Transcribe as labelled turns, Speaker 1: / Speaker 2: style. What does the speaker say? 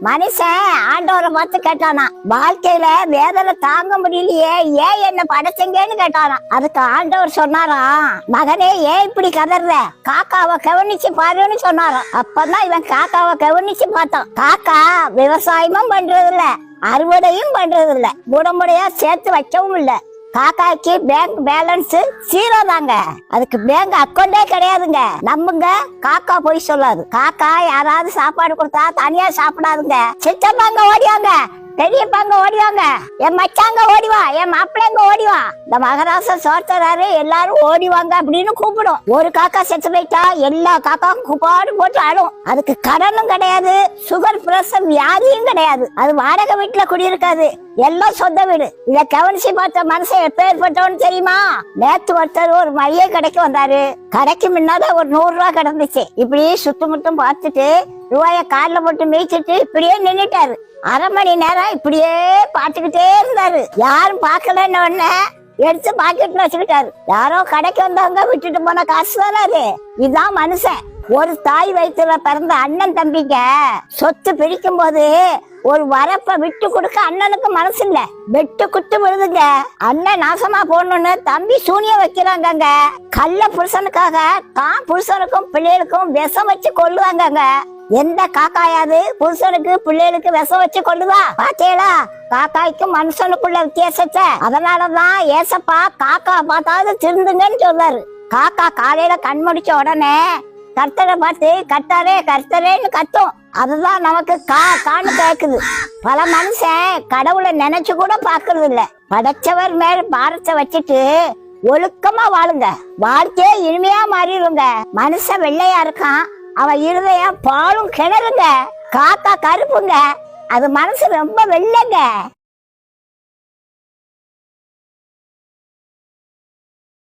Speaker 1: மனுஷன் ஆண்டவரை பார்த்து கேட்டானா, வாழ்க்கையில வேதனை தாங்க முடியலையே, ஏன் என்ன படைச்சீங்கன்னு கேட்டானா. அதுக்கு ஆண்டவர் சொன்னாராம், மகனே ஏன் இப்படி கதற, காக்காவை கவனிச்சு பாருன்னு சொன்னாராம். அப்பதான் இவன் காக்காவை கவனிச்சு பார்த்தான். காக்கா விவசாயமும் பண்றது இல்ல, அறுவடையும் பண்றது இல்ல, முடமுடையா சேர்த்து வைக்கவும் இல்ல. காக்காய்க்கு பேங்க் பேலன்ஸ் 0 தாங்க. அதுக்கு பேங்க் அக்கௌண்டே கிடையாதுங்க. நம்புங்க, காக்கா போய் சொல்லாது. காக்கா யாராவது சாப்பாடு கொடுத்தா தனியா சாப்பிடாதுங்க. சித்தப்பாங்க ஓடிவாங்க, பெரியப்பாங்க ஓடிவாங்க, என் மச்சாங்க ஓடிவா, என் மாப்பிள்ளைங்க ஓடிவா, இந்த மகராச சோர்த்தராரு எல்லாரும் ஓடிவாங்க அப்படின்னு கூப்பிடும். ஒரு காக்கா செத்து போயிட்டா எல்லா காக்காவும் குப்பாடு போட்டு ஆடும். அதுக்கு கடனும் கிடையாது, சுகர் பிரஷர் வியாதியும் கிடையாது. அது வாடகை வீட்டுல குடியிருக்காது, எல்லாம் சொந்த வீடு. இத கவனிச்சு பார்த்த மனுஷன் எப்பேற்பட்டவன்னு தெரியுமா? நேத்து ஒருத்தர் ஒரு மளிகை கடைக்கு வந்தாரு. கடைக்கு முன்னால ஒரு 100 ரூபாய் கிடந்துச்சு. இப்படி சுத்தமுட்டும் பார்த்துட்டு ரூபாய கால்ல போட்டு மீச்சிட்டு இப்படியே நின்னுட்டாரு. அரை மணி நேரம் இப்படியே பாத்துக்கிட்டே இருந்தாரு. யாரும் பாக்கலன்னு உடனே எடுத்து பாக்கெட்ல வச்சுக்கிட்டாரு. யாரோ கடைக்கு வந்தவங்க விட்டுட்டு போன காசு தானே. இதுதான் மனுஷன். ஒரு தாய் வயிற்றுல பிறந்த அண்ணன் தம்பிங்க சொத்து பிரிக்கும் போது ஒரு வரப்ப விட்டு கொடுக்க அண்ணனுக்கு மனசு இல்ல, வெட்டு குத்து விழுதுங்க. அண்ணன் நாசமா போடணும்னு தம்பி சூனியம் வைக்கிறாங்க. கள்ள புருஷனுக்காக தான் புருஷனுக்கும் பிள்ளைகளுக்கும் விஷம் வச்சு கொள்ளுவாங்க. எந்த காக்காயாது புருஷனுக்கு பிள்ளைகளுக்கு விஷம் வச்சு கொள்ளுதா? பாத்தீங்களா காக்காய்க்கும் மனுஷனுக்குள்ள வித்தியாசத்தை? அதனாலதான் ஏசப்பா காக்கா பார்த்தாவது திருந்துங்கன்னு சொல்றாரு. காக்கா காலையில கண் முடிச்ச உடனே கர்த்தரை பார்த்து கர்த்தரே கர்த்தரேன்னு கத்தும். அதுதான் நமக்கு கான்னு கேக்குது. பல மனுஷன் கடவுளை நினைச்சு கூட பாக்குறது இல்ல. படைச்சவர் மேல பாரத்தை வச்சுட்டு ஒழுக்கமா வாழுங்க, வாழ்க்கையே இனிமையா மாறிடுங்க. மனுஷன் வெள்ளையா இருக்கான், அவன் இருதயம் பாலும் கிணறுங்க. காக்கா கருப்புங்க, அது மனசு ரொம்ப வெள்ளைங்க.